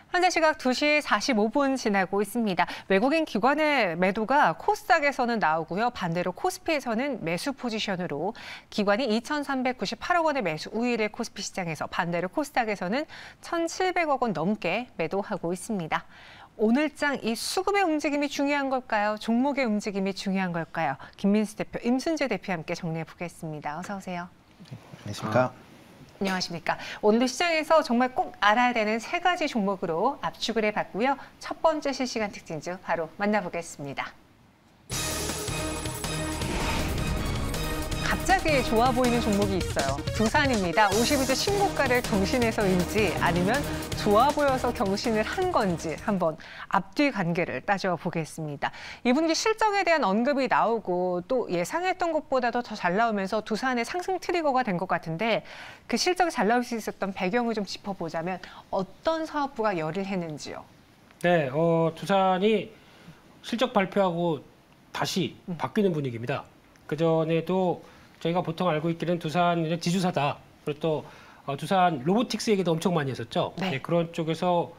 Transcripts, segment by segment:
현재 시각 2시 45분 지나고 있습니다. 외국인 기관의 매도가 코스닥에서는 나오고요. 반대로 코스피에서는 매수 포지션으로 기관이 2,398억 원의 매수 우위를 코스피 시장에서 반대로 코스닥에서는 1,700억 원 넘게 매도하고 있습니다. 오늘장 이 수급의 움직임이 중요한 걸까요? 종목의 움직임이 중요한 걸까요? 김민수 대표, 임순재 대표와 함께 정리해 보겠습니다. 어서 오세요. 안녕하십니까? 안녕하십니까. 오늘 시장에서 정말 꼭 알아야 되는 3가지 종목으로 압축을 해봤고요. 첫 번째 실시간 특징주 바로 만나보겠습니다. 갑자기 좋아 보이는 종목이 있어요. 두산입니다. 52주 신고가를 경신해서인지 아니면 좋아 보여서 경신을 한 건지 한번 앞뒤 관계를 따져보겠습니다. 이 분기 실적에 대한 언급이 나오고 또 예상했던 것보다도 더 잘 나오면서 두산의 상승 트리거가 된 것 같은데 그 실적이 잘 나올 수 있었던 배경을 좀 짚어보자면 어떤 사업부가 열을 했는지요? 네, 두산이 실적 발표하고 다시 바뀌는 분위기입니다. 그전에도 저희가 보통 알고 있기는 두산은 지주사다. 그리고 또 두산 로보틱스 얘기도 엄청 많이 했었죠. 네. 네, 그런 쪽에서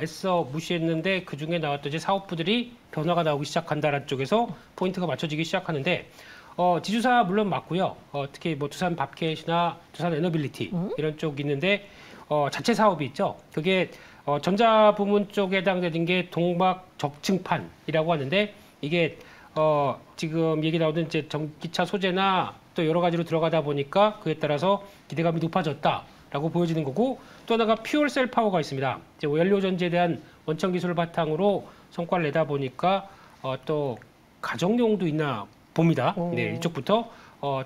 애써 무시했는데 그중에 나왔던 이제 사업부들이 변화가 나오기 시작한다라는 쪽에서 포인트가 맞춰지기 시작하는데 지주사 물론 맞고요. 특히 뭐 두산 밥켓이나 두산 에너빌리티 이런 쪽이 있는데 자체 사업이 있죠. 그게 전자 부문 쪽에 해당되는 게 동박 적층판이라고 하는데 이게 지금 얘기 나오던 이제 전기차 소재나 또 여러 가지로 들어가다 보니까 그에 따라서 기대감이 높아졌다라고 보여지는 거고 또 하나가 퓨얼셀 파워가 있습니다. 이제 연료 전지에 대한 원천 기술을 바탕으로 성과를 내다 보니까 또 가정용도 있나 봅니다. 네, 이쪽부터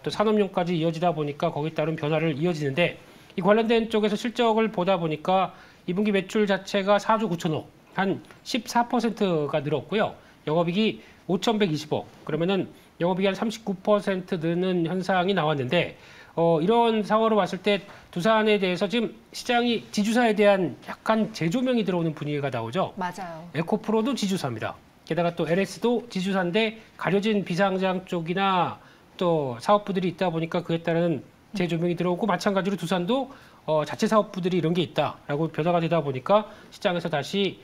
또 산업용까지 이어지다 보니까 거기에 따른 변화를 이어지는데 이 관련된 쪽에서 실적을 보다 보니까 2분기 매출 자체가 4조 9천억, 한 14%가 늘었고요. 영업이익이 5,120억. 그러면은 영업이익이 한 39% 느는 현상이 나왔는데 이런 상황으로 봤을 때 두산에 대해서 지금 시장이 지주사에 대한 약간 재조명이 들어오는 분위기가 나오죠. 맞아요. 에코프로도 지주사입니다. 게다가 또 LS도 지주사인데 가려진 비상장 쪽이나 또 사업부들이 있다 보니까 그에 따른 재조명이 들어오고 마찬가지로 두산도 자체 사업부들이 이런 게 있다라고 변화가 되다 보니까 시장에서 다시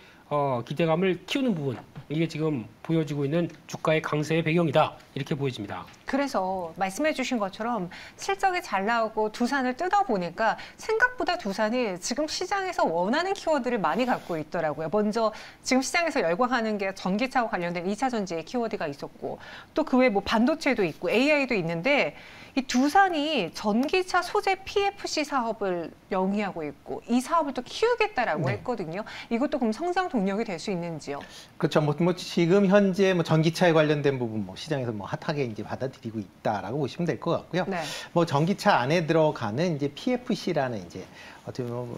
기대감을 키우는 부분, 이게 지금 보여지고 있는 주가의 강세의 배경이다 이렇게 보여집니다. 그래서 말씀해 주신 것처럼 실적이 잘 나오고 두산을 뜯어보니까 생각보다 두산이 지금 시장에서 원하는 키워드를 많이 갖고 있더라고요. 먼저 지금 시장에서 열광하는 게 전기차와 관련된 2차 전지의 키워드가 있었고 또 그 외에 뭐 반도체도 있고 AI도 있는데 이 두산이 전기차 소재 PFC 사업을 영위하고 있고 이 사업을 또 키우겠다라고 했거든요. 이것도 그럼 성장 동력이 될 수 있는지요? 그렇죠. 뭐 지금 현재 뭐 전기차에 관련된 부분 뭐 시장에서 뭐 핫하게 이제 받아들이고 있다라고 보시면 될 것 같고요. 네. 뭐 전기차 안에 들어가는 이제 PFC라는 이제 어떻게 보면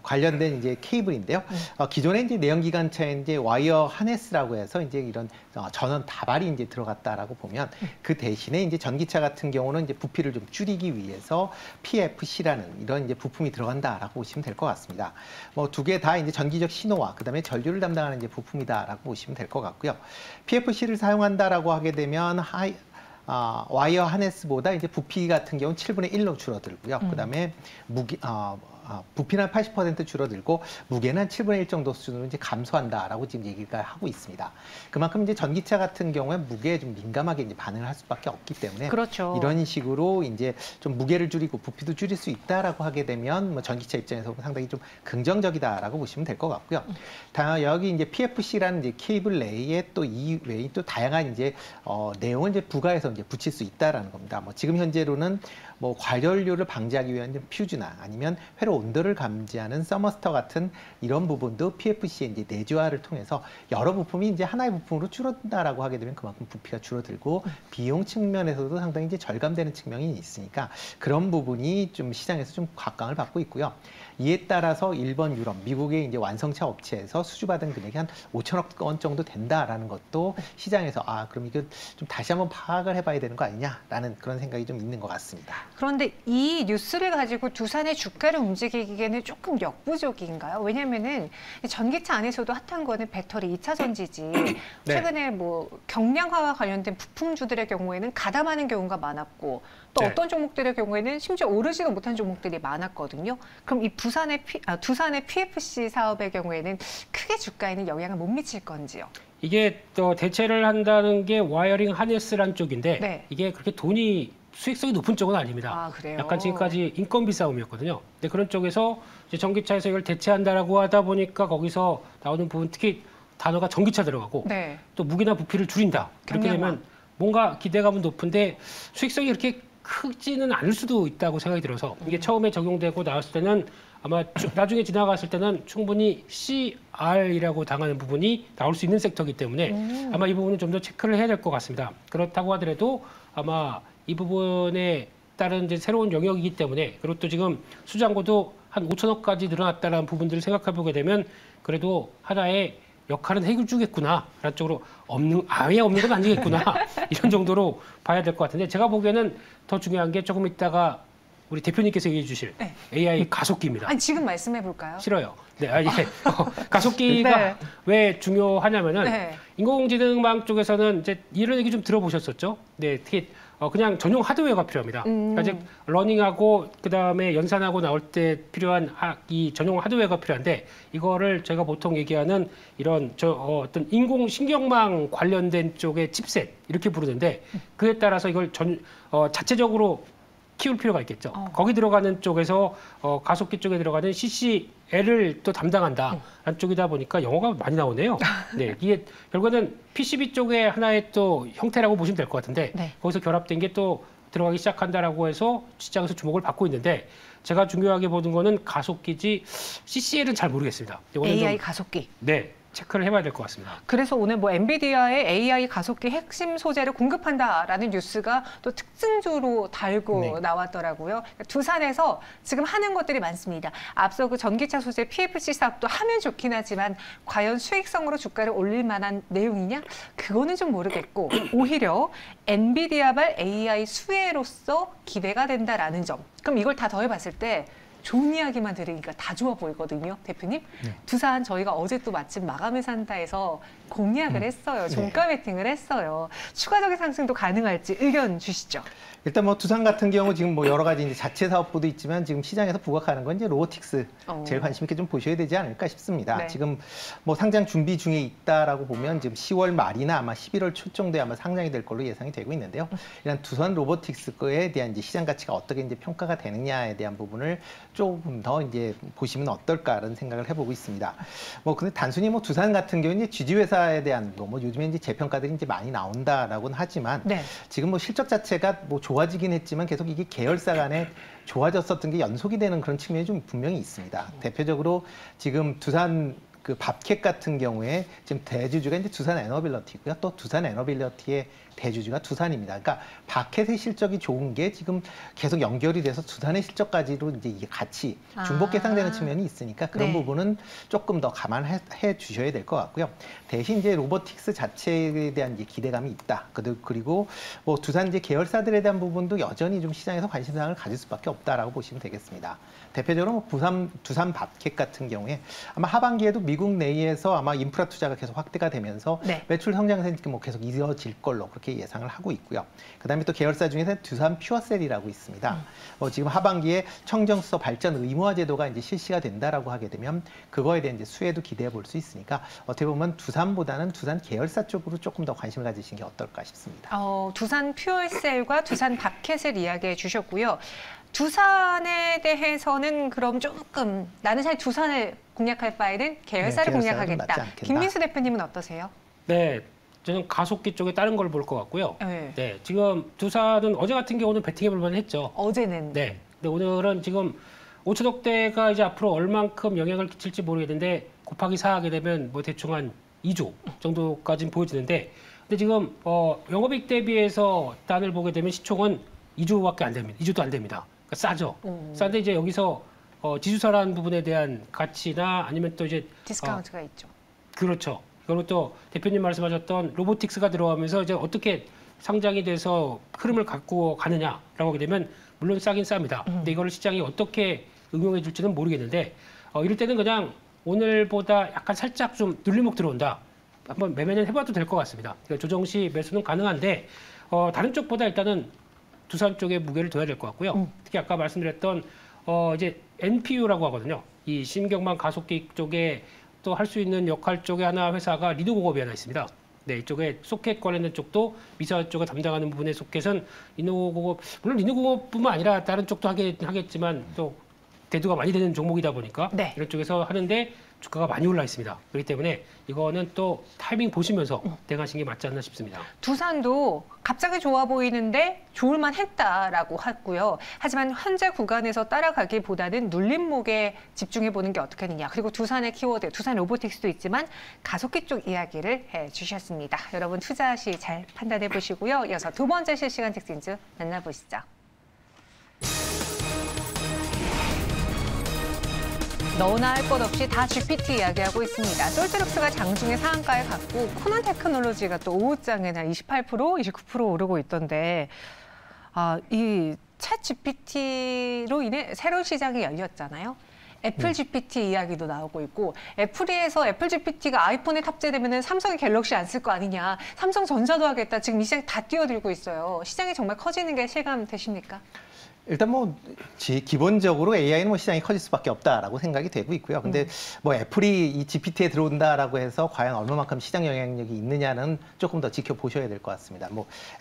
관련된 이제 케이블인데요. 기존에 이제 내연기관차에 이제 와이어 하네스라고 해서 이제 이런 전원 다발이 이제 들어갔다라고 보면 그 대신에 이제 전기차 같은 경우는 이제 부피를 좀 줄이기 위해서 PFC라는 이런 이제 부품이 들어간다라고 보시면 될 것 같습니다. 뭐 두 개 다 이제 전기적 신호와 그다음에 전류를 담당하는 이제 부품이다라고 보시면 될 것 같고요. PFC를 사용한다라고 하게 되면 와이어 하네스보다 이제 부피 같은 경우는 7분의 1로 줄어들고요. 그다음에 부피는 80% 줄어들고 무게는 한 7분의 1 정도 수준으로 이제 감소한다라고 지금 얘기가 하고 있습니다. 그만큼 이제 전기차 같은 경우에 무게에 좀 민감하게 이제 반응을 할 수밖에 없기 때문에 그렇죠. 이런 식으로 이제 좀 무게를 줄이고 부피도 줄일 수 있다라고 하게 되면 뭐 전기차 입장에서 상당히 좀 긍정적이다라고 보시면 될 것 같고요. 여기 이제 PFC라는 이제 케이블 레이에 또 이외에 또 다양한 이제 내용을 이제 부가해서 이제 붙일 수 있다라는 겁니다. 뭐 지금 현재로는 뭐 과열료를 방지하기 위한 퓨즈나 아니면 회로 온도를 감지하는 서머스터 같은 이런 부분도 PFC의 이제 내재화를 통해서 여러 부품이 이제 하나의 부품으로 줄어든다라고 하게 되면 그만큼 부피가 줄어들고 비용 측면에서도 상당히 이제 절감되는 측면이 있으니까 그런 부분이 좀 시장에서 좀 각광을 받고 있고요. 이에 따라서 일본, 유럽, 미국의 이제 완성차 업체에서 수주받은 금액이 한 5천억 원 정도 된다라는 것도 시장에서 그럼 이거 좀 다시 한번 파악을 해봐야 되는 거 아니냐라는 그런 생각이 좀 있는 것 같습니다. 그런데 이 뉴스를 가지고 두산의 주가를 움직이기에는 조금 역부족인가요? 왜냐면은 전기차 안에서도 핫한 거는 배터리 2차 전지지. 네. 최근에 뭐 경량화와 관련된 부품주들의 경우에는 가담하는 경우가 많았고 또 네. 어떤 종목들의 경우에는 심지어 오르지도 못한 종목들이 많았거든요. 그럼 이 두산의 PFC 사업의 경우에는 크게 주가에는 영향을 못 미칠 건지요? 이게 또 대체를 한다는 게 와이어링 하네스란 쪽인데 네. 이게 그렇게 수익성이 높은 쪽은 아닙니다. 아, 그래요? 약간 지금까지 인건비 싸움이었거든요. 근데 그런 쪽에서 이제 전기차에서 이걸 대체한다라고 하다 보니까 거기서 나오는 부분 특히 단어가 전기차 들어가고 네. 또 무게나 부피를 줄인다. 그렇게 경량화. 되면 뭔가 기대감은 높은데 수익성이 그렇게 크지는 않을 수도 있다고 생각이 들어서 이게 처음에 적용되고 나왔을 때는 아마 나중에 지나갔을 때는 충분히 CR이라고 당하는 부분이 나올 수 있는 섹터이기 때문에 아마 이 부분은 좀 더 체크를 해야 될 것 같습니다. 그렇다고 하더라도 아마 이 부분에 따른 이제 새로운 영역이기 때문에 그리고 또 지금 수장고도 한 5천억까지 늘어났다는 부분들을 생각해 보게 되면 그래도 하나의 역할은 해주겠구나라는 쪽으로 아예 없는 건 아니겠구나 이런 정도로 봐야 될 것 같은데 제가 보기에는 더 중요한 게 조금 있다가 우리 대표님께서 얘기해 주실 네. AI 가속기입니다. 아니, 지금 말씀해 볼까요? 싫어요. 네, 가속기가 네. 왜 중요하냐면은 네. 인공지능망 쪽에서는 이제 이런 얘기 좀 들어보셨었죠? 네, 특히 그냥 전용 하드웨어가 필요합니다. 그러니까 즉 러닝하고 그 다음에 연산하고 나올 때 필요한 이 전용 하드웨어가 필요한데 이거를 제가 보통 얘기하는 이런 어떤 인공신경망 관련된 쪽의 칩셋 이렇게 부르는데 그에 따라서 이걸 자체적으로 키울 필요가 있겠죠. 거기 들어가는 쪽에서 가속기 쪽에 들어가는 CCL을 또 담당한다라는 쪽이다 보니까 영어가 많이 나오네요. 네, 이게 결국에는 PCB 쪽의 하나의 또 형태라고 보시면 될 것 같은데 네. 거기서 결합된 게 또 들어가기 시작한다라고 해서 시장에서 주목을 받고 있는데 제가 중요하게 보는 거는 가속기지 CCL은 잘 모르겠습니다. 이거는 AI 좀, 가속기. 네, 체크를 해봐야 될 것 같습니다. 그래서 오늘 뭐 엔비디아의 AI 가속기 핵심 소재를 공급한다라는 뉴스가 또 특징주로 달고 네. 나왔더라고요. 두산에서 지금 하는 것들이 많습니다. 앞서 그 전기차 소재 PFC 사업도 하면 좋긴 하지만 과연 수익성으로 주가를 올릴 만한 내용이냐? 그거는 좀 모르겠고 오히려 엔비디아발 AI 수혜로서 기대가 된다라는 점. 그럼 이걸 다 더해봤을 때 좋은 이야기만 들으니까 다 좋아 보이거든요, 대표님. 네. 두산 저희가 어제 또 마침 마감회 산다에서 공약을 했어요. 종가 베팅을 했어요. 추가적인 상승도 가능할지 의견 주시죠. 일단 뭐 두산 같은 경우 지금 뭐 여러 가지 이제 자체 사업부도 있지만 지금 시장에서 부각하는 건 이제 로보틱스 제일 관심 있게 좀 보셔야 되지 않을까 싶습니다. 네. 지금 뭐 상장 준비 중에 있다라고 보면 지금 10월 말이나 아마 11월 초 정도에 아마 상장이 될 걸로 예상이 되고 있는데요. 이런 두산 로보틱스에 대한 이제 시장 가치가 어떻게 이제 평가가 되느냐에 대한 부분을 조금 더 이제 보시면 어떨까라는 생각을 해보고 있습니다. 뭐 근데 단순히 뭐 두산 같은 경우는 이제 지주 회사에 대한 뭐 요즘에 이제 재평가들이 이제 많이 나온다라고는 하지만 네. 지금 뭐 실적 자체가 뭐 좋아지긴 했지만 계속 이게 계열사 간에 좋아졌었던 게 연속이 되는 그런 측면이 좀 분명히 있습니다. 대표적으로 지금 두산 그 밥캣 같은 경우에 지금 대주주가 이제 두산 에너빌리티고요. 또 두산 에너빌리티의 대주주가 두산입니다. 그러니까 밥캣의 실적이 좋은 게 지금 계속 연결이 돼서 두산의 실적까지로 이제 이게 같이 중복 계상되는 측면이 있으니까 그런 네. 부분은 조금 더 감안해 주셔야 될 것 같고요. 대신 이제 로보틱스 자체에 대한 이제 기대감이 있다. 그리고 뭐 두산 이제 계열사들에 대한 부분도 여전히 좀 시장에서 관심사를 가질 수밖에 없다라고 보시면 되겠습니다. 대표적으로 뭐 두산 밥캣 같은 경우에 아마 하반기에도 미국 내에서 아마 인프라 투자가 계속 확대가 되면서 네. 매출 성장세는 뭐 계속 이어질 걸로 그렇게 예상을 하고 있고요. 그다음에 또 계열사 중에서 두산 퓨어셀이라고 있습니다. 지금 하반기에 청정수소 발전 의무화 제도가 이제 실시가 된다라고 하게 되면 그거에 대한 이제 수혜도 기대해 볼 수 있으니까 어떻게 보면 두산보다는 두산 계열사 쪽으로 조금 더 관심을 가지시는 게 어떨까 싶습니다. 두산 퓨어셀과 두산 밥캣을 이야기해 주셨고요. 두산에 대해서는 그럼 조금 나는 사실 두산을 공략할 바에는 계열사를 네, 계열사가 좀 낫지 공략하겠다. 않겠나. 김민수 대표님은 어떠세요? 네, 저는 가속기 쪽에 다른 걸 볼 것 같고요. 네. 네, 지금 두산은 어제 같은 경우는 배팅해볼 만했죠. 어제는 네, 근데 오늘은 지금 5천억대가 이제 앞으로 얼만큼 영향을 끼칠지 모르겠는데 곱하기 4 하게 되면 뭐 대충 한 2조 정도까지는 보여지는데 근데 지금 영업이익 대비해서 단을 보게 되면 시총은 2조밖에 안 됩니다. 2조도 안 됩니다. 그러니까 싸죠. 싼데 이제 여기서 지주사라는 부분에 대한 가치나 아니면 또 이제 디스카운트가 있죠. 그렇죠. 그리고 또 대표님 말씀하셨던 로보틱스가 들어가면서 이제 어떻게 상장이 돼서 흐름을 갖고 가느냐라고 하게 되면 물론 싸긴 쌉니다. 근데 이거를 시장이 어떻게 응용해 줄지는 모르겠는데 이럴 때는 그냥 오늘보다 약간 살짝 좀 눌림목 들어온다. 한번 매매는 해봐도 될 것 같습니다. 그러니까 조정 시 매수는 가능한데 다른 쪽보다 일단은 두산 쪽에 무게를 둬야 될 것 같고요. 특히 아까 말씀드렸던 이제 NPU라고 하거든요. 이 신경망 가속기 쪽에 또 할 수 있는 역할 쪽에 하나 회사가 리노공업이 하나 있습니다. 네, 이쪽에 소켓 관련된 쪽도 미사 쪽에 담당하는 부분의 소켓은 리노공업, 물론 리노공업뿐만 아니라 다른 쪽도 하겠지만 또 대두가 많이 되는 종목이다 보니까 네. 이런 쪽에서 하는데 주가가 많이 올라 있습니다. 그렇기 때문에 이거는 또 타이밍 보시면서 대응하시는 게 맞지 않나 싶습니다. 두산도 갑자기 좋아 보이는데 좋을만 했다라고 했고요. 하지만 현재 구간에서 따라가기보다는 눌림목에 집중해 보는 게 어떻겠느냐. 그리고 두산의 키워드, 두산 로보틱스도 있지만 가속기 쪽 이야기를 해주셨습니다. 여러분 투자 시 잘 판단해 보시고요. 이어서 두 번째 실시간 특징주 만나보시죠. 너나 할 것 없이 다 GPT 이야기하고 있습니다. 솔트룩스가 장중에 상한가에 갔고 코난 테크놀로지가 또 오후장에는 28%, 29% 오르고 있던데 이 챗 GPT로 인해 새로운 시장이 열렸잖아요. 애플 GPT 이야기도 나오고 있고 애플에서 애플 GPT가 아이폰에 탑재되면 삼성이 갤럭시 안 쓸 거 아니냐. 삼성전자도 하겠다. 지금 이 시장 다 뛰어들고 있어요. 시장이 정말 커지는 게 실감되십니까? 일단 기본적으로 AI는 시장이 커질 수밖에 없다라고 생각이 되고 있고요. 근데 애플이 이 GPT에 들어온다라고 해서 과연 얼마만큼 시장 영향력이 있느냐는 조금 더 지켜보셔야 될 것 같습니다.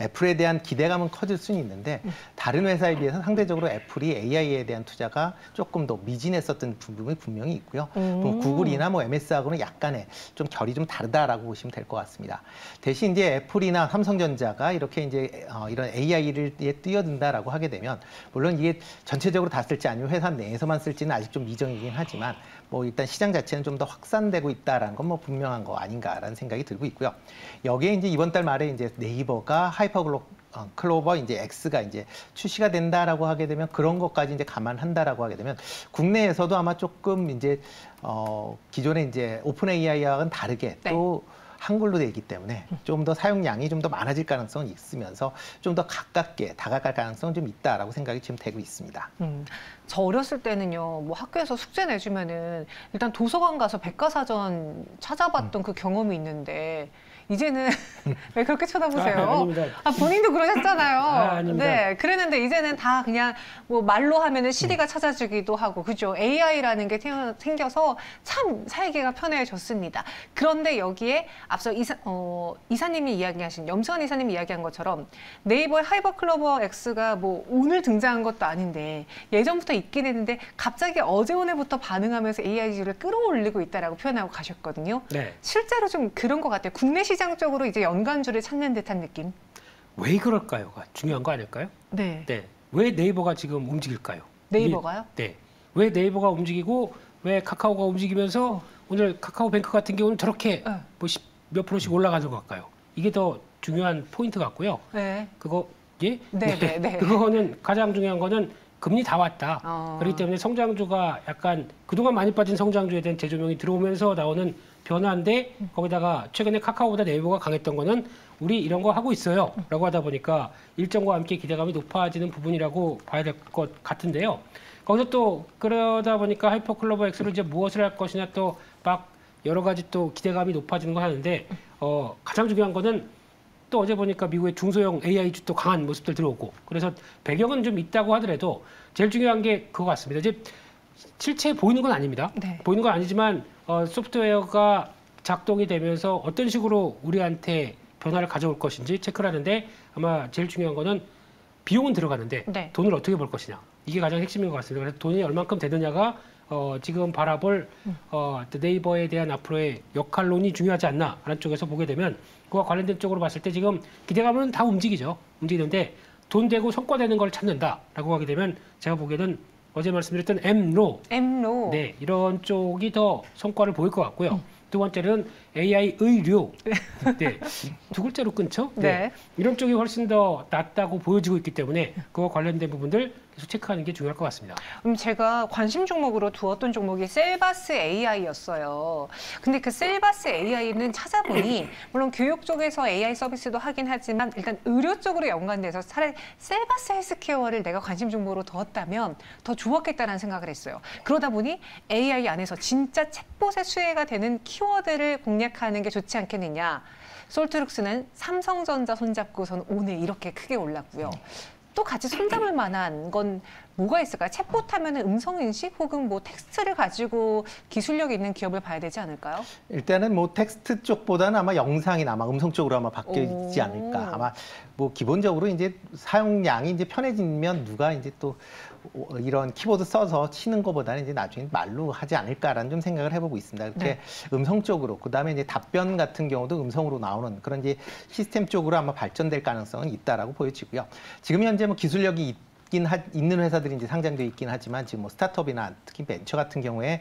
애플에 대한 기대감은 커질 수는 있는데 다른 회사에 비해서 상대적으로 애플이 AI에 대한 투자가 조금 더 미진했었던 부분이 분명히 있고요. 구글이나 MS하고는 약간의 좀 결이 좀 다르다라고 보시면 될 것 같습니다. 대신 이제 애플이나 삼성전자가 이렇게 이제 이런 AI를 뛰어든다라고 하게 되면 물론 이게 전체적으로 다 쓸지 아니면 회사 내에서만 쓸지는 아직 좀 미정이긴 하지만 일단 시장 자체는 좀 더 확산되고 있다라는 건 분명한 거 아닌가라는 생각이 들고 있고요. 여기에 이제 이번 달 말에 이제 네이버가 클로버 이제 X가 이제 출시가 된다라고 하게 되면 그런 것까지 이제 감안한다라고 하게 되면 국내에서도 아마 조금 이제 기존의 이제 오픈 AI와는 다르게 또 한글로 되어 있기 때문에 좀 더 사용량이 좀 더 많아질 가능성은 있으면서 좀 더 가깝게 다가갈 가능성은 좀 있다라고 생각이 지금 되고 있습니다. 저 어렸을 때는요, 학교에서 숙제 내주면은 일단 도서관 가서 백과사전 찾아봤던 그 경험이 있는데 이제는 왜 그렇게 쳐다보세요? 아닙니다. 본인도 그러셨잖아요. 아닙니다. 네, 그랬는데 이제는 다 그냥 말로 하면은 시리가 찾아주기도 하고, 그죠? AI라는 게 생겨서 참 살기가 편해졌습니다. 그런데 여기에 앞서 이사님이 이야기하신, 염수환 이사님이 이야기한 것처럼 네이버의 하이퍼클로버 X가 오늘 등장한 것도 아닌데 예전부터 있긴 했는데 갑자기 어제 오늘부터 반응하면서 AI를 끌어올리고 있다라고 표현하고 가셨거든요. 네. 실제로 좀 그런 것 같아요. 국내 시장 쪽으로 이제 연관주를 찾는 듯한 느낌. 왜 그럴까요가 중요한 거 아닐까요? 네. 네. 왜 네이버가 지금 움직일까요? 네이버가요? 네. 왜 네이버가 움직이고 왜 카카오가 움직이면서 오늘 카카오뱅크 같은 경우는 저렇게 몇 프로씩 올라가는 것 같까요? 이게 더 중요한 포인트 같고요. 네. 그거 예? 네. 그거는 가장 중요한 거는 금리 다 왔다. 그렇기 때문에 성장주가 약간 그동안 많이 빠진 성장주에 대한 재조명이 들어오면서 나오는 변화인데 거기다가 최근에 카카오보다 네이버가 강했던 거는 우리 이런 거 하고 있어요 라고 하다 보니까 일정과 함께 기대감이 높아지는 부분이라고 봐야 될 것 같은데요. 거기서 또 그러다 보니까 하이퍼클로버 X로 이제 무엇을 할 것이냐 또 막 여러 가지 또 기대감이 높아지는 거 하는데 가장 중요한 거는 또 어제 보니까 미국의 중소형 AI주 또 강한 모습들 들어오고 그래서 배경은 좀 있다고 하더라도 제일 중요한 게 그거 같습니다. 이제 실체 보이는 건 아닙니다. 네. 보이는 건 아니지만 소프트웨어가 작동이 되면서 어떤 식으로 우리한테 변화를 가져올 것인지 체크를 하는데 아마 제일 중요한 거는 비용은 들어가는데 네. 돈을 어떻게 벌 것이냐. 이게 가장 핵심인 것 같습니다. 그래서 돈이 얼만큼 되느냐가 지금 바라볼 네이버에 대한 앞으로의 역할론이 중요하지 않나 하는 쪽에서 보게 되면 그와 관련된 쪽으로 봤을 때 지금 기대감은 다 움직이는데 돈 되고 성과 되는 걸 찾는다라고 하게 되면 제가 보기에는 어제 말씀드렸던 M로 네, 이런 쪽이 더 성과를 보일 것 같고요. 두 번째는 AI 의료. 네. 두 글자로 끊죠? 네. 이런 쪽이 훨씬 더 낫다고 보여지고 있기 때문에 그와 관련된 부분들 계속 체크하는 게 중요할 것 같습니다. 제가 관심 종목으로 두었던 종목이 셀바스 AI였어요. 근데 그 셀바스 AI는 찾아보니 물론 교육 쪽에서 AI 서비스도 하긴 하지만 일단 의료 쪽으로 연관돼서 차라리 셀바스 헬스케어를 내가 관심 종목으로 두었다면 더 좋았겠다는 생각을 했어요. 그러다 보니 AI 안에서 진짜 챗봇의 수혜가 되는 키워드를 공략하는 게 좋지 않겠느냐. 솔트룩스는 삼성전자 손잡고선 오늘 이렇게 크게 올랐고요. 또 같이 손잡을 만한 건 뭐가 있을까요? 챗봇 하면은 음성 인식 혹은 뭐 텍스트를 가지고 기술력 있는 기업을 봐야 되지 않을까요? 일단은 뭐 텍스트 쪽보다는 아마 영상이나 아마 음성 쪽으로 아마 바뀌지 오. 않을까. 아마 뭐 기본적으로 이제 사용량이 이제 편해지면 누가 이제 또 이런 키보드 써서 치는 것보다는 이제 나중에 말로 하지 않을까라는 좀 생각을 해보고 있습니다. 이렇게 네. 음성 쪽으로, 그다음에 이제 답변 같은 경우도 음성으로 나오는 그런 이제 시스템 쪽으로 아마 발전될 가능성은 있다라고 보여지고요. 지금 현재 뭐 기술력이 있는 회사들이 이제 상장되어 있긴 하지만 지금 뭐 스타트업이나 특히 벤처 같은 경우에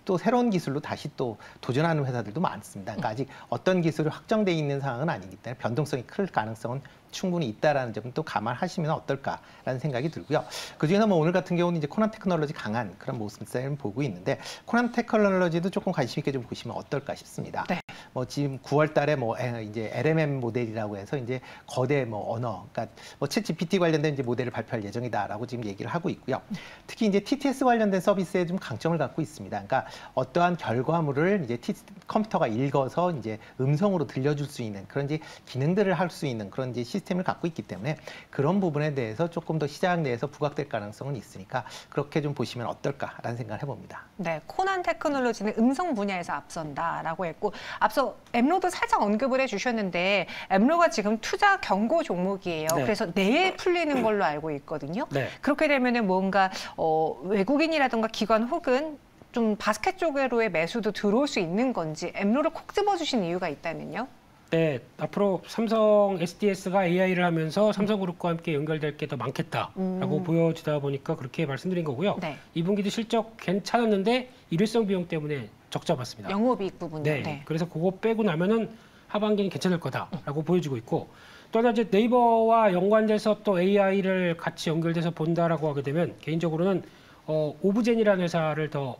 또 새로운 기술로 다시 또 도전하는 회사들도 많습니다. 그러니까 아직 어떤 기술이 확정돼 있는 상황은 아니기 때문에 변동성이 클 가능성은 충분히 있다라는 점은 또 감안하시면 어떨까라는 생각이 들고요. 그중에서 뭐 오늘 같은 경우는 이제 코난 테크놀로지 강한 그런 모습을 보고 있는데 코난 테크놀로지도 조금 관심 있게 좀 보시면 어떨까 싶습니다. 네. 뭐 지금 9월 달에 뭐 이제 LMM 모델이라고 해서 이제 거대 뭐 언어, 그러니까 뭐 챗 GPT 관련된 이제 모델을 발표할 예정이다라고 지금 얘기를 하고 있고요. 특히 이제 TTS 관련된 서비스에 좀 강점을 갖고 있습니다. 그러니까 어떠한 결과물을 이제 컴퓨터가 읽어서 이제 음성으로 들려줄 수 있는 그런 이제 기능들을 할 수 있는 그런 이제 시스템을 갖고 있기 때문에 그런 부분에 대해서 조금 더 시장 내에서 부각될 가능성은 있으니까 그렇게 좀 보시면 어떨까라는 생각을 해봅니다. 네, 코난 테크놀로지는 음성 분야에서 앞선다라고 했고 앞서 엠로도 살짝 언급을 해주셨는데 엠로가 지금 투자 경고 종목이에요. 네. 그래서 내일 풀리는 걸로 알고 있거든요. 네. 그렇게 되면은 뭔가 외국인이라든가 기관 혹은 좀 바스켓 쪽으로의 매수도 들어올 수 있는 건지 엠로를 콕 집어주신 이유가 있다면요? 네, 앞으로 삼성 SDS가 AI를 하면서 삼성그룹과 함께 연결될 게 더 많겠다라고 보여지다 보니까 그렇게 말씀드린 거고요. 네. 2분기도 실적 괜찮았는데 일회성 비용 때문에 적자 봤습니다. 영업이익 부분요. 네, 네. 그래서 그거 빼고 나면은 하반기는 괜찮을 거다라고 보여지고 있고 또 하나 이제 네이버와 연관돼서 또 AI를 같이 연결돼서 본다라고 하게 되면 개인적으로는 오브젠이라는 회사를 더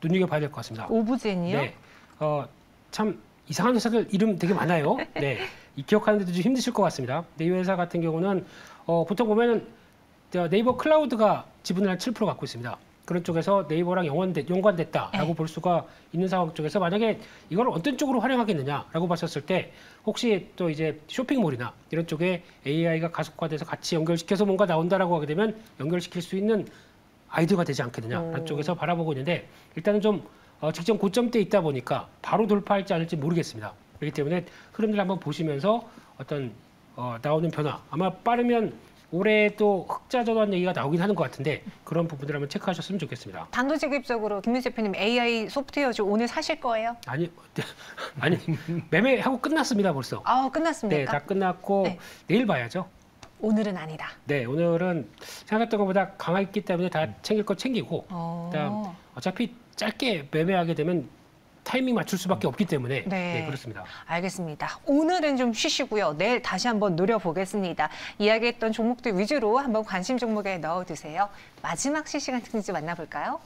눈여겨봐야 될 것 같습니다. 오브젠이요? 네, 참 이상한 회사들 이름 되게 많아요. 네, 이 기억하는데도 좀 힘드실 것 같습니다. 근데 이 회사 같은 경우는 보통 보면은 네이버 클라우드가 지분을 한 7% 갖고 있습니다. 그런 쪽에서 네이버랑 연관됐다라고 네. 볼 수가 있는 상황 쪽에서 만약에 이걸 어떤 쪽으로 활용하겠느냐라고 봤었을 때 혹시 또 이제 쇼핑몰이나 이런 쪽에 AI가 가속화돼서 같이 연결시켜서 뭔가 나온다라고 하게 되면 연결시킬 수 있는 아이디어가 되지 않겠느냐라는 쪽에서 바라보고 있는데 일단은 좀 직전 고점대에 있다 보니까 바로 돌파할지 않을지 모르겠습니다. 그렇기 때문에 흐름들 한번 보시면서 어떤 나오는 변화 아마 빠르면 올해 또 흑자 전환 얘기가 나오긴 하는 것 같은데 그런 부분들 한번 체크하셨으면 좋겠습니다. 단도직입적으로 김민수 대표님 AI 소프트웨어 오늘 사실 거예요? 아니 매매하고 끝났습니다 벌써. 아, 네, 끝났습니까? 다 끝났고 네. 내일 봐야죠. 오늘은 아니다. 네, 오늘은 생각했던 것보다 강했기 때문에 다 챙길 거 챙기고 그다음 어차피 짧게 매매하게 되면 타이밍 맞출 수밖에 없기 때문에 네, 그렇습니다. 알겠습니다. 오늘은 좀 쉬시고요. 내일 다시 한번 노려보겠습니다. 이야기했던 종목들 위주로 한번 관심 종목에 넣어두세요. 마지막 실시간 특징지 만나볼까요?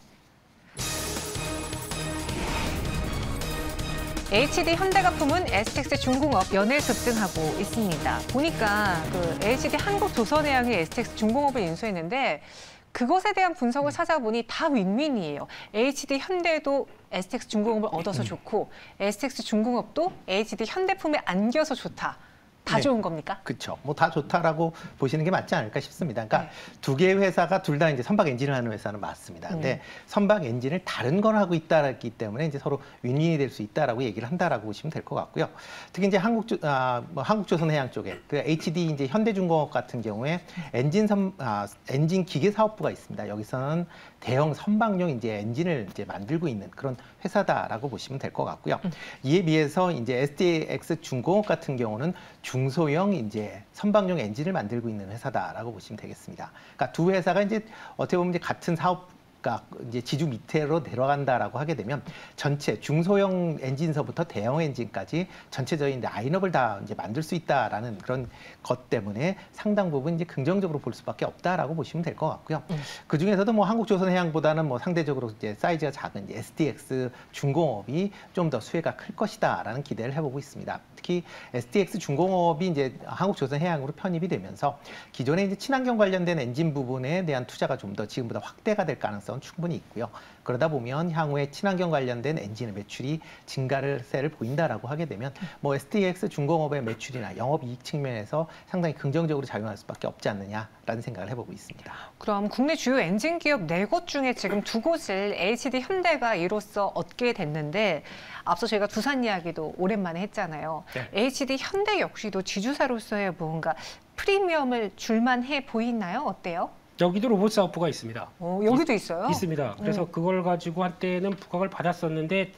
HD 현대가품은 STX 중공업 연일 급등하고 있습니다. 보니까 그 HD 한국조선해양이 STX 중공업을 인수했는데 그것에 대한 분석을 찾아보니 다 윈윈이에요. HD 현대도 STX 중공업을 얻어서 좋고 STX 중공업도 HD 현대품에 안겨서 좋다. 다 네. 좋은 겁니까? 그렇죠. 뭐 다 좋다라고 보시는 게 맞지 않을까 싶습니다. 그러니까 네. 두 개의 회사가 둘 다 이제 선박 엔진을 하는 회사는 맞습니다. 근데 선박 엔진을 다른 걸 하고 있다기 때문에 이제 서로 윈윈이 될 수 있다라고 얘기를 한다라고 보시면 될 것 같고요. 특히 이제 한국조선해양 쪽에 그 HD 이제 현대중공업 같은 경우에 엔진 기계 사업부가 있습니다. 여기서는 대형 선박용 이제 엔진을 이제 만들고 있는 그런 회사다라고 보시면 될 것 같고요. 이에 비해서 이제 SDX 중공업 같은 경우는 중소형 이제 선박용 엔진을 만들고 있는 회사다라고 보시면 되겠습니다. 그러니까 두 회사가 이제 어떻게 보면 이제 같은 사업가 이제 지주 밑으로 내려간다라고 하게 되면 전체 중소형 엔진서부터 대형 엔진까지 전체적인 라인업을 다 이제 만들 수 있다라는 그런 것 때문에 상당 부분 이제 긍정적으로 볼 수밖에 없다라고 보시면 될 것 같고요. 그 중에서도 뭐 한국조선해양보다는 뭐 상대적으로 이제 사이즈가 작은 이제 SDX 중공업이 좀 더 수혜가 클 것이다라는 기대를 해보고 있습니다. 특히 SDX 중공업이 이제 한국조선해양으로 편입이 되면서 기존에 이제 친환경 관련된 엔진 부분에 대한 투자가 좀 더 지금보다 확대가 될 가능성 가능성은 충분히 있고요. 그러다 보면 향후에 친환경 관련된 엔진의 매출이 증가세를 보인다라고 하게 되면 뭐 STX 중공업의 매출이나 영업이익 측면에서 상당히 긍정적으로 작용할 수밖에 없지 않느냐라는 생각을 해보고 있습니다. 그럼 국내 주요 엔진 기업 4곳 중에 지금 2곳을 HD 현대가 이로써 얻게 됐는데 앞서 저희가 두산 이야기도 오랜만에 했잖아요. 네. HD 현대 역시도 지주사로서의 뭔가 프리미엄을 줄만해 보이나요? 어때요? 여기도 로봇 사업부가 있습니다. 여기도 있어요? 있습니다. 그래서 그걸 가지고 한때는 부각을 받았었는데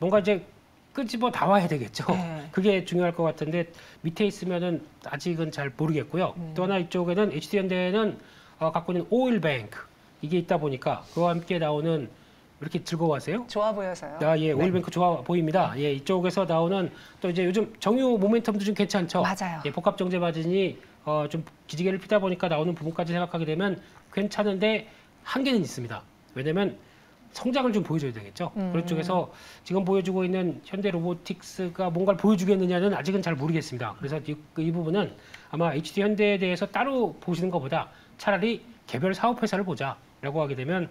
뭔가 이제 끄집어 나와야 되겠죠. 네. 그게 중요할 것 같은데 밑에 있으면은 아직은 잘 모르겠고요. 또 하나 이쪽에는 HD현대는 갖고 있는 오일뱅크 이게 있다 보니까 그와 함께 나오는 이렇게 즐거워하세요? 좋아 보여서요. 예, 오일뱅크 좋아 보입니다. 예, 이쪽에서 나오는 또 이제 요즘 정유 모멘텀도 좀 괜찮죠. 맞아요. 예, 복합 정제 마진이 좀 기지개를 피다 보니까 나오는 부분까지 생각하게 되면 괜찮은데 한계는 있습니다. 왜냐면 성장을 좀 보여줘야 되겠죠. 그런 쪽에서 지금 보여주고 있는 현대 로보틱스가 뭔가를 보여주겠느냐는 아직은 잘 모르겠습니다. 그래서 이 부분은 아마 HD 현대에 대해서 따로 보시는 것보다 차라리 개별 사업 회사를 보자라고 하게 되면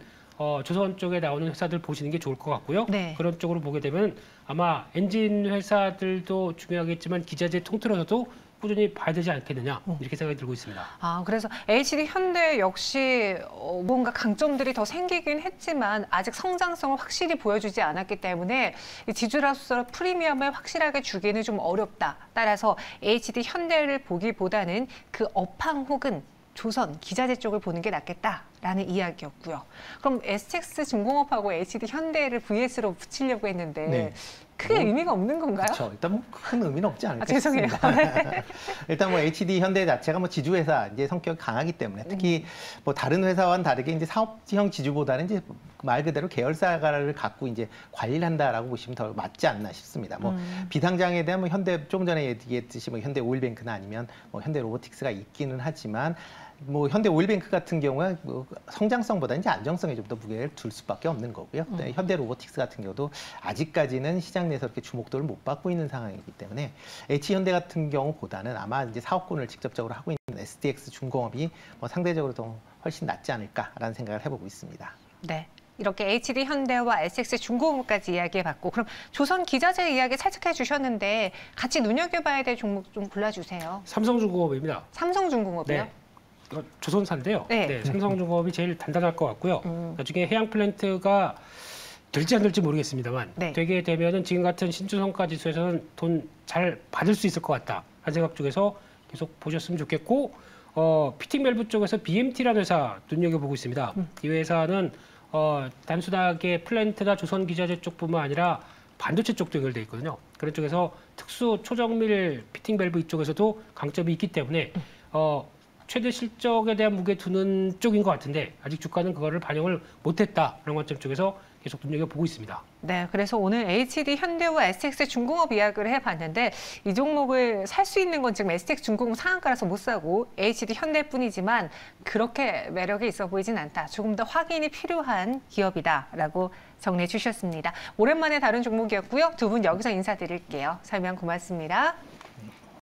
조선 쪽에 나오는 회사들 보시는 게 좋을 것 같고요. 네. 그런 쪽으로 보게 되면 아마 엔진 회사들도 중요하겠지만 기자재 통틀어서도 꾸준히 봐야 되지 않겠느냐 이렇게 생각이 들고 있습니다. 그래서 HD 현대 역시 뭔가 강점들이 더 생기긴 했지만 아직 성장성을 확실히 보여주지 않았기 때문에 이 지주로서 프리미엄을 확실하게 주기는 좀 어렵다. 따라서 HD 현대를 보기보다는 그 업황 혹은 조선, 기자재 쪽을 보는 게 낫겠다라는 이야기였고요. 그럼 STX 중공업하고 HD 현대를 VS로 붙이려고 했는데 네. 크게 의미가 없는 건가요? 그렇죠. 일단 뭐 큰 의미는 없지 않을까 죄송해요. 싶습니다. 일단 뭐 HD 현대 자체가 뭐 지주회사 이제 성격이 강하기 때문에 특히 뭐 다른 회사와는 다르게 이제 사업형 지주보다는 이제 말 그대로 계열사를 갖고 이제 관리를 한다라고 보시면 더 맞지 않나 싶습니다. 뭐 비상장에 대한 뭐 현대 조금 전에 얘기했듯이 뭐 현대 오일뱅크나 아니면 뭐 현대 로보틱스가 있기는 하지만 뭐 현대 오일뱅크 같은 경우에 뭐 성장성보다 이제 안정성에 좀 더 무게를 둘 수밖에 없는 거고요. 현대 로보틱스 같은 경우도 아직까지는 시장 내에서 그렇게 주목도를 못 받고 있는 상황이기 때문에 H현대 같은 경우보다는 아마 이제 사업군을 직접적으로 하고 있는 STX 중공업이 뭐 상대적으로 더 훨씬 낫지 않을까라는 생각을 해보고 있습니다. 네. 이렇게 HD 현대와 SX 중공업까지 이야기해봤고 그럼 조선 기자재 이야기 살짝 해주셨는데 같이 눈여겨봐야 될 종목 좀 골라주세요. 삼성중공업입니다. 삼성중공업이요? 네. 조선사인데요. 네. 네, 삼성중공업이 제일 단단할 것 같고요. 나중에 해양 플랜트가 될지 안 될지 모르겠습니다만 네. 되게 되면은 지금 같은 신주성가 지수에서는 돈 잘 받을 수 있을 것 같다. 한 생각 쪽에서 계속 보셨으면 좋겠고 피팅 밸브 쪽에서 BMT라는 회사 눈여겨보고 있습니다. 이 회사는 단순하게 플랜트나 조선 기자재 쪽뿐만 아니라 반도체 쪽도 연결돼 있거든요. 그런 쪽에서 특수 초정밀 피팅 밸브 이쪽에서도 강점이 있기 때문에 최대 실적에 대한 무게 두는 쪽인 것 같은데 아직 주가는 그거를 반영을 못했다. 그런 관점 쪽에서 계속 눈여겨보고 있습니다. 네, 그래서 오늘 HD 현대와 STX 중공업 이야기를 해봤는데 이 종목을 살 수 있는 건 지금 STX 중공업 상한가라서 못 사고 HD 현대뿐이지만 그렇게 매력이 있어 보이진 않다. 조금 더 확인이 필요한 기업이다라고 정리해 주셨습니다. 오랜만에 다른 종목이었고요. 두 분 여기서 인사드릴게요. 설명 고맙습니다.